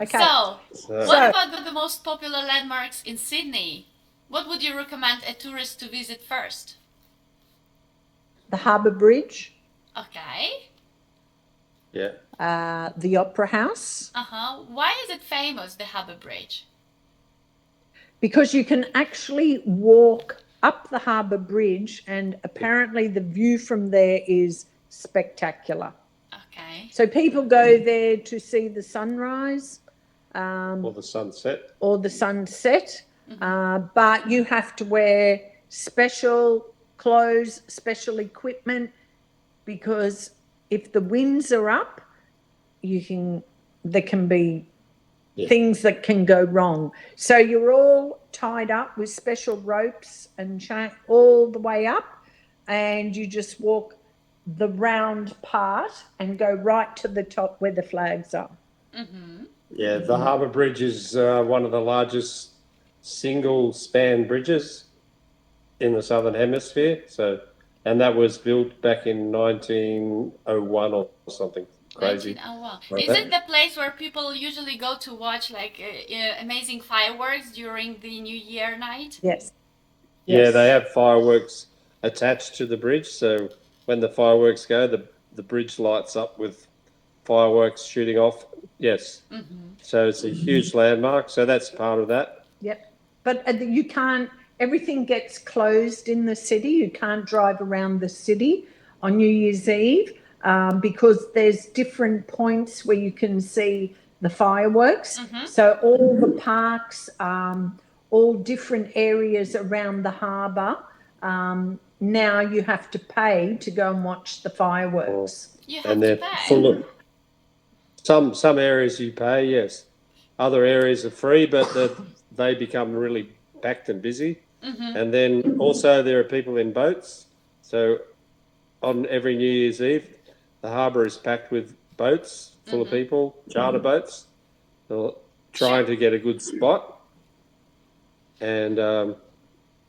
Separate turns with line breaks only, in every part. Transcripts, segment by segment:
Okay.
So,
So,
what about the most popular landmarks in Sydney? What would you recommend a tourist to visit first?
The Harbour Bridge,
Okay.
yeah.
the Opera House,
Why is it famous, the Harbour Bridge?
because you can actually walk up the Harbour Bridge and apparently the view from there is spectacular.
Okay.
So people go there to see the sunrise.
Or the sunset.
Or the sunset, but you have to wear special clothes, special equipment, because if the winds are up, there can be things that can go wrong. So you're all tied up with special ropes and chain all the way up, and you just walk the round part and go right to the top where the flags are.
Yeah, the Harbour Bridge is one of the largest single span bridges in the Southern Hemisphere. So, and that was built back in 1901 or something crazy.
1901. Is it the place where people usually go to watch like amazing fireworks during the New Year night?
Yes.
Yeah, they have fireworks attached to the bridge. So when the fireworks go, the bridge lights up with fireworks shooting off. Yes. So it's a huge landmark. So that's part of that.
Yep. But you can't, everything gets closed in the city. You can't drive around the city on New Year's Eve because there's different points where you can see the fireworks. So all the parks, all different areas around the harbour, now you have to pay to go and watch the fireworks.
You have
And
to
they're
pay.
full of some areas you pay, yes. Other areas are free, but they become really packed and busy. And then also there are people in boats. So on every New Year's Eve, the harbour is packed with boats full of people, charter boats, trying to get a good spot. And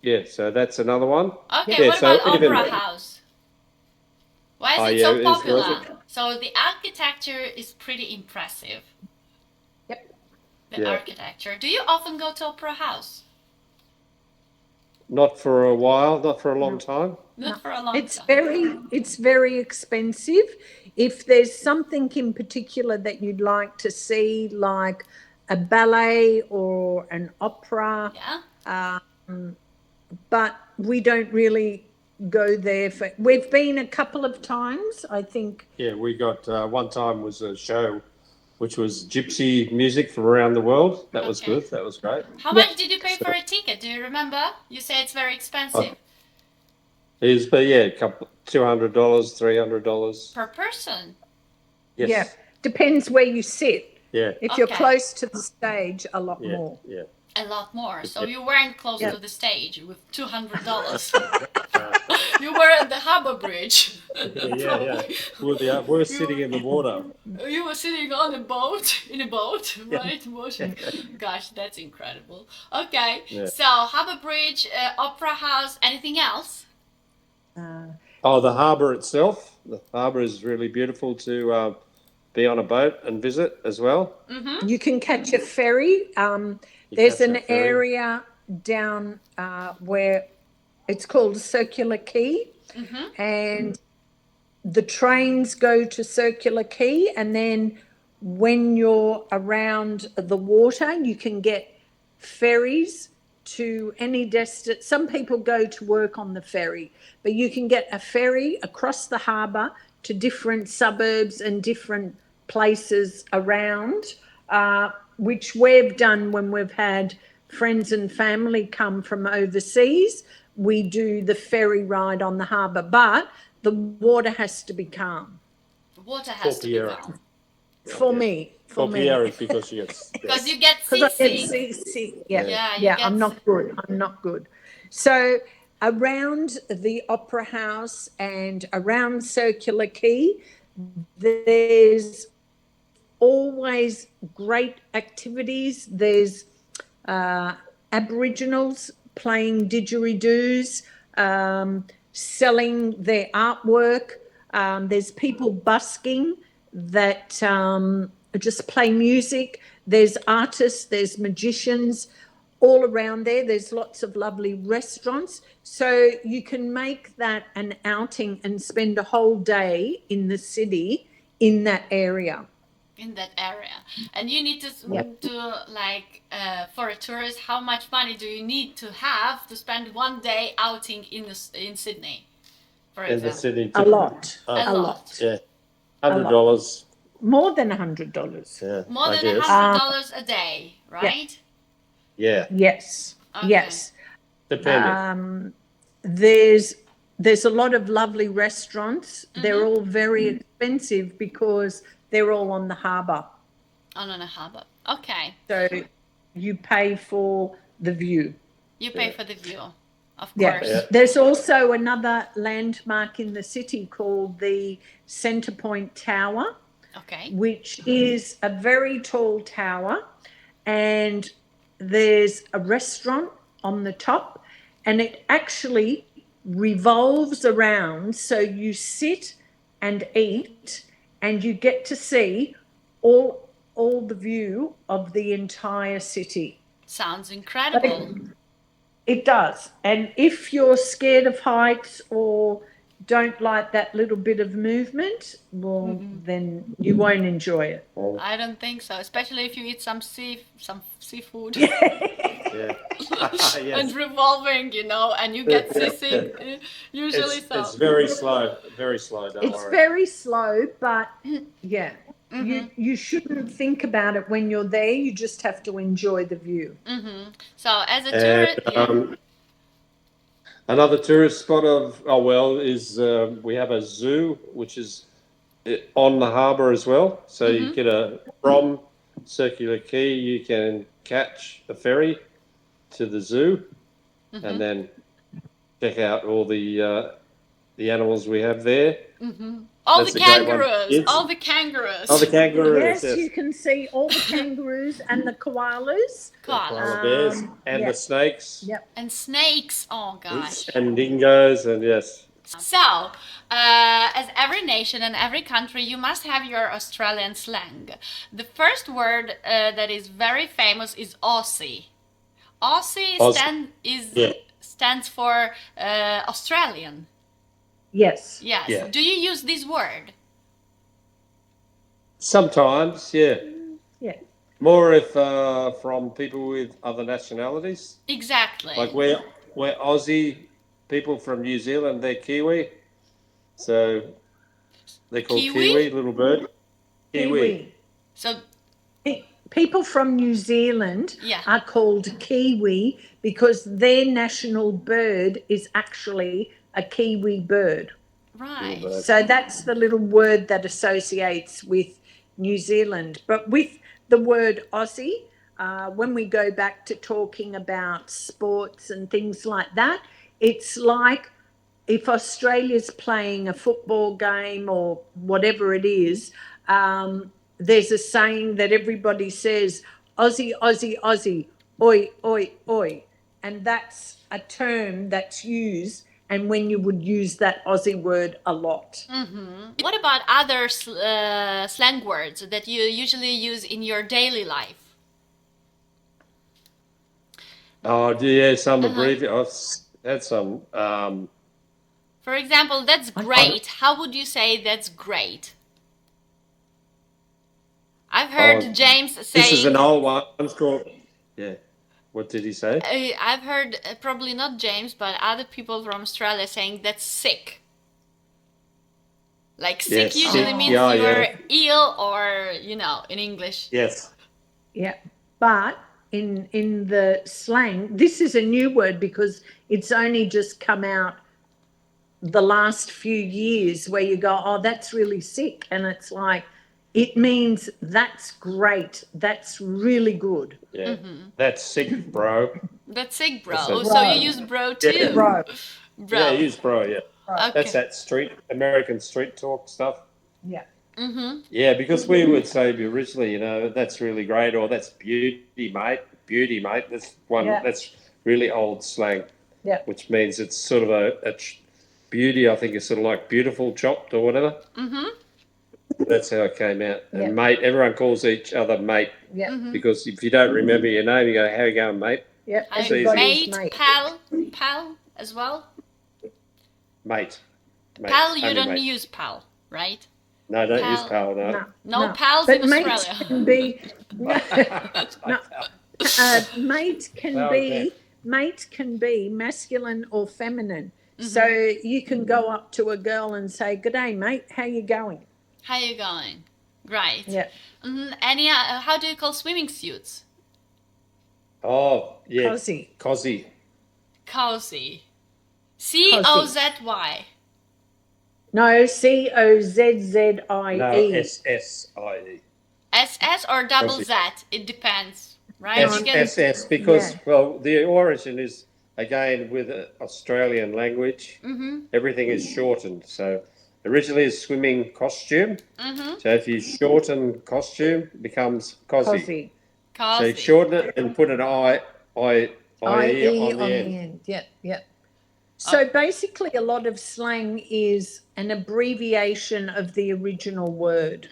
yeah, so that's another one.
Okay,
Yeah,
what
so
about
even-
Opera House? Why is
Oh,
it
yeah,
so
it's
popular?
worth it.
So the architecture is pretty impressive.
Yep.
The architecture. Do you often go to Opera House?
Not for a while, not for a long time.
Not for a long
It's
time.
it's very expensive. If there's something in particular that you'd like to see, like a ballet or an opera,
Yeah.
but we don't really go there for. We've been a couple of times, I think.
Yeah, we got one time was a show which was gypsy music from around the world. That was good. That was great.
How much did you pay for a ticket? Do you remember? You say it's very expensive.
But yeah, $200, $300
Per person?
Yes.
Yeah, depends where you sit.
Yeah.
If you're close to the stage, a lot more.
Yeah.
A lot more. So you weren't close to the stage with $200. You were at the Harbour Bridge.
Yeah. We're sitting in the water.
You were sitting on a boat, right? Motion. Gosh, that's incredible. Okay, so Harbour Bridge, Opera House, anything else?
The harbour itself. The harbour is really beautiful to be on a boat and visit as well.
You can catch a ferry. There's an area down where it's called Circular Quay, and the trains go to Circular Quay, and then when you're around the water, you can get ferries to any destination. Some people go to work on the ferry, but you can get a ferry across the harbour to different suburbs and different places around, which we've done when we've had friends and family come from overseas. We do the ferry ride on the harbour, but the water has to be calm.
The water has to be calm.
For me.
Because
you get seasick.
Yeah, I'm not good. So around the Opera House and around Circular Quay, there's always great activities. There's Aboriginals playing didgeridoos, selling their artwork. There's people busking that just play music. There's artists, there's magicians all around there. There's lots of lovely restaurants. So you can make that an outing and spend a whole day in the city in that area.
In that area. And you need to like, for a tourist, how much money do you need to have to spend one day outing in Sydney, for example?
In the city.
A lot.
A lot.
Yeah. $100.
More than $100.
Yeah.
More than $100 a day, right?
Yeah.
Yes.
Okay.
Yes.
Depending.
There's a lot of lovely restaurants. They're all very expensive because they're all on the harbour.
On a harbour. Okay.
So you pay for the view.
You pay for the view, of
Yeah.
course.
Yeah.
There's also another landmark in the city called the Centre Point Tower,
Okay.
which is a very tall tower, and there's a restaurant on the top, and it actually revolves around, so you sit and eat and you get to see all the view of the entire city.
Sounds incredible.
It does. And if you're scared of heights or don't like that little bit of movement, well, then you won't enjoy it.
I don't think so, especially if you eat some seafood.
Yeah. Yes.
And revolving, you know, and you get seasick. Usually
It's very slow. Very slow, don't
It's
worry.
very slow, but yeah, you shouldn't think about it when you're there. You just have to enjoy the view.
So as a tourist,
Another tourist spot is we have a zoo, which is on the harbour as well. So you get from Circular Quay, you can catch a ferry to the zoo and then check out all the animals we have there.
all
That's
the
a great one.
kangaroos,
Yes.
all the kangaroos.
Oh, the kangaroos.
Yes,
Yes.
you can see all the kangaroos and the koalas.
Koala bears and the snakes
Yep.
And snakes. Oh gosh.
and dingoes and yes.
So, as every nation and every country, you must have your Australian slang. The first word that is very famous is Aussie. Aussie stands for Australian.
Yes.
Yes.
Yeah.
Do you use this word?
Sometimes, yeah.
Yeah.
More if from people with other nationalities.
Exactly.
Like we're Aussie, people from New Zealand, they're Kiwi. So they're called Kiwi, little bird. Kiwi.
So
People from New Zealand are called Kiwi because their national bird is actually a Kiwi bird.
right.
So that's the little word that associates with New Zealand. But with the word Aussie, when we go back to talking about sports and things like that, it's like if Australia's playing a football game or whatever it is, there's a saying that everybody says, Aussie, Aussie, Aussie, oi, oi, oi. And that's a term that's used, and when you would use that Aussie word a lot.
What about other slang words that you usually use in your daily life?
Oh, yeah, some I've had some.
For example, that's great. How would you say that's great? I've heard James say.
This is an old one. It's called. Yeah. What did he say?
I've heard probably not James, but other people from Australia saying that's sick. Like sick usually means you're ill, or in English.
Yes.
Yeah. But in the slang, this is a new word because it's only just come out the last few years, where you go, oh, that's really sick. And it's like, it means that's great. That's really good.
Yeah. That's sick, bro.
That's sick, bro.
That's
So you use bro too.
Yeah.
Bro.
Bro.
Yeah, use bro, yeah.
Okay.
That's that American street talk stuff.
Yeah.
Yeah, because we would say originally, that's really great, or that's beauty, mate. Beauty, mate. That's one.
Yeah.
That's really old slang.
Yeah.
Which means it's sort of beauty. I think is sort of like beautiful chopped or whatever. That's how it came out. And
Yeah.
mate, everyone calls each other mate
Yeah.
because if you don't remember your name, you go, "How you going, mate?"
Yeah.
I-
Everybody's
mate,
mate.
pal as well.
Mate.
Pal, you
only
don't
mate.
use pal, right?
No, don't use
pal.
pal. No.
No.
No pals
But
in
mate
Australia.
can be. No. Mate can
Well,
be. Mate can be masculine or feminine. So you can go up to a girl and say, "Good day, mate. How you going?"
How you going? Great.
Yeah.
Any? How do you call swimming suits?
Oh, yeah.
Cozy.
Cozy.
Cozy. COZY.
No, COZZIE.
No, SSIE.
SS or double Z? It depends, right? You can-
SS because,
Yeah.
well, the origin is, again, with Australian language, everything is shortened. So originally it's swimming costume. So if you shorten costume, it becomes cozy.
Cozy.
So
Cozy.
you shorten it and put an IE
IE
on the end.
Yep, yep. So basically, a lot of slang is an abbreviation of the original word.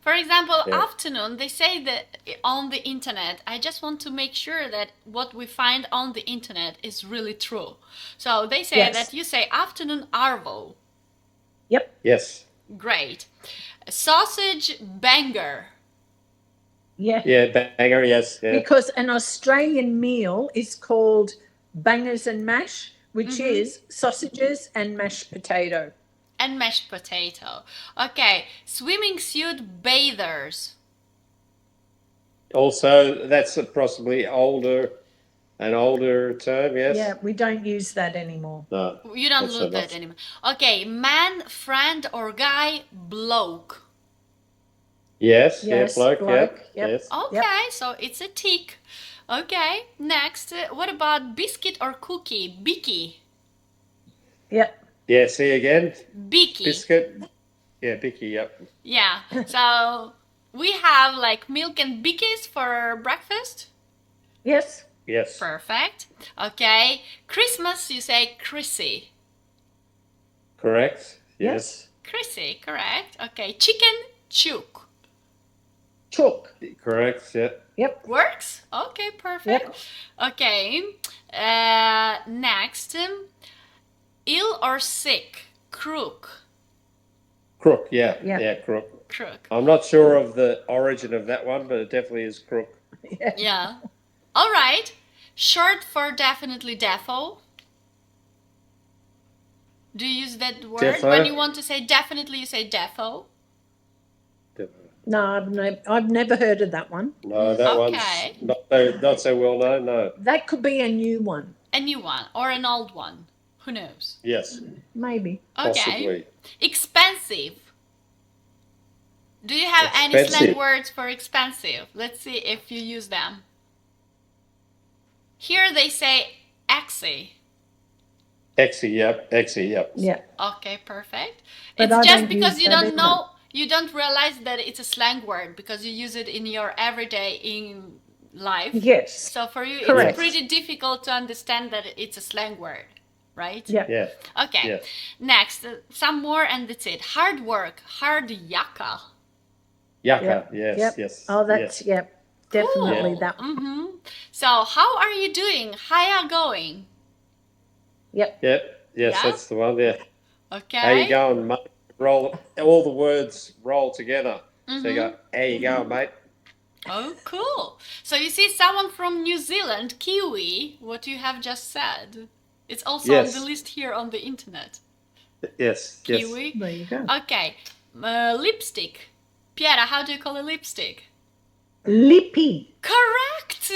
For example,
Yeah.
afternoon, they say that on the internet. I just want to make sure that what we find on the internet is really true. So they say
Yes.
that you say afternoon arvo.
Yep.
Yes.
Great. Sausage banger.
Yeah.
Yeah, banger, yes. Yeah.
Because an Australian meal is called bangers and mash, which is sausages and mashed potato.
And mashed potato. Okay, swimming suit bathers.
Also, that's possibly an older term, yes?
Yeah, we don't use that anymore.
No.
You don't
not so
lose that
much.
anymore. Okay, man, friend, or guy, bloke.
Yes,
Yes,
yeah, bloke,
bloke,
yeah,
yep.
yes.
Okay, so it's a tick. Okay, next, what about biscuit or cookie? Bicky.
Yep.
Yeah, see again,
Bicky.
biscuit. Yeah, Bicky, yep.
Yeah, so we have like milk and bickies for breakfast.
Yes.
Yes.
Perfect. Okay, Christmas, you say Chrissy.
Correct.
Yes.
Chrissy, correct. Okay, chicken, chook.
Chook.
Correct, yeah.
Yep.
Works? Okay, perfect.
Yep.
Okay, next, ill or sick, crook.
Crook, yeah.
Yeah.
Yeah, crook.
Crook.
I'm not sure of the origin of that one, but it definitely is crook.
Yeah. All right. Short for definitely defo. Do you use that word?
Defo?
When you want to say definitely, you say defo.
No, I've never heard of that one.
No, that
Okay.
one's not so well known, no.
That could be a new one.
A new one or an old one. Who knows?
Yes,
Maybe.
Okay.
possibly.
Expensive. Do you have any
Expensive.
slang words for expensive? Let's see if you use them. Here they say exy.
Exy, yep.
Yeah.
Okay, perfect.
But
It's
I
just
don't
because
use
you
that
don't
either.
know, you don't realize that it's a slang word because you use it in your everyday in life.
Yes.
So for you,
Correct.
it's pretty difficult to understand that it's a slang word, right?
Yeah.
Yeah.
Okay.
Yeah.
Next, some more and that's it. Hard work, hard yakka.
Yucca, yes,
Yep.
yes.
Oh, that's,
yes.
yep. Definitely
Cool.
that.
Mm-hmm. So how are you doing? How ya going?
Yep.
Yep, yes,
Yeah?
that's the one, yeah.
Okay.
How you going, mate? Roll, all the words roll together. So you go, how you going, mate?
Oh, cool. So you see someone from New Zealand, Kiwi, what you have just said. It's also
Yes.
on the list here on the internet.
Yes, yes.
Kiwi.
There you go.
Okay. Lipstick. Piera, how do you call a lipstick?
Lippy.
Correct!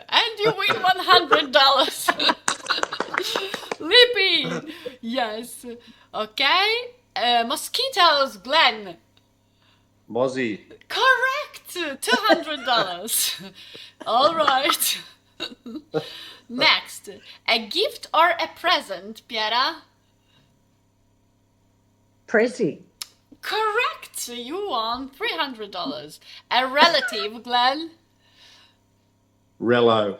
And you win $100. Lippy! Yes. Okay. Mosquitoes, Glenn.
Mozzie.
Correct! $200. All right. Next, a gift or a present, Piera?
Prezi.
Correct! You won $300. A relative, Glenn?
Rello.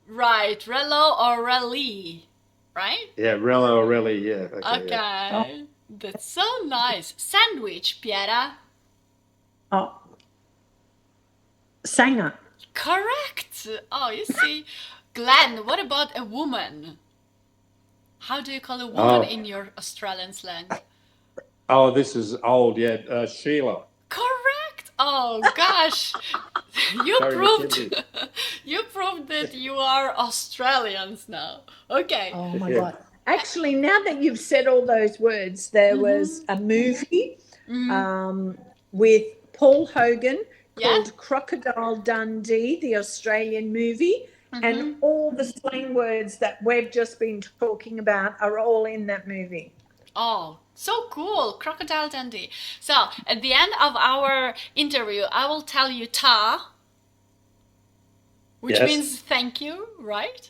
Right, relo or rally, right?
Yeah, Rello or Relly, yeah.
Okay.
Yeah.
That's so nice. Sandwich, Piera?
Oh, sanger.
Correct. Oh, you see. Glenn, what about a woman? How do you call a woman in your Australian slang?
Oh, this is old, yeah. Sheila.
Correct. Oh gosh, you
Harry
proved
McKenzie.
you proved that you are Australians now. Okay.
Oh my
Yeah.
God. Actually, now that you've said all those words, there was a movie with Paul Hogan called Crocodile Dundee, the Australian movie, and all the slang words that we've just been talking about are all in that movie.
Oh, so cool. Crocodile Dundee. So, at the end of our interview, I will tell you ta, which
Yes.
means thank you, right?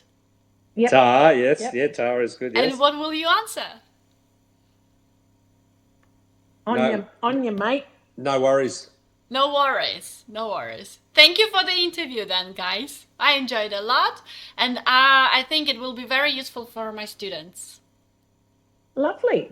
Yep.
Ta, yes.
Yep.
Yeah, ta is good, yes.
And what will you answer?
On your mate.
No worries.
No worries, no worries. Thank you for the interview then, guys. I enjoyed a lot, and I think it will be very useful for my students.
Lovely.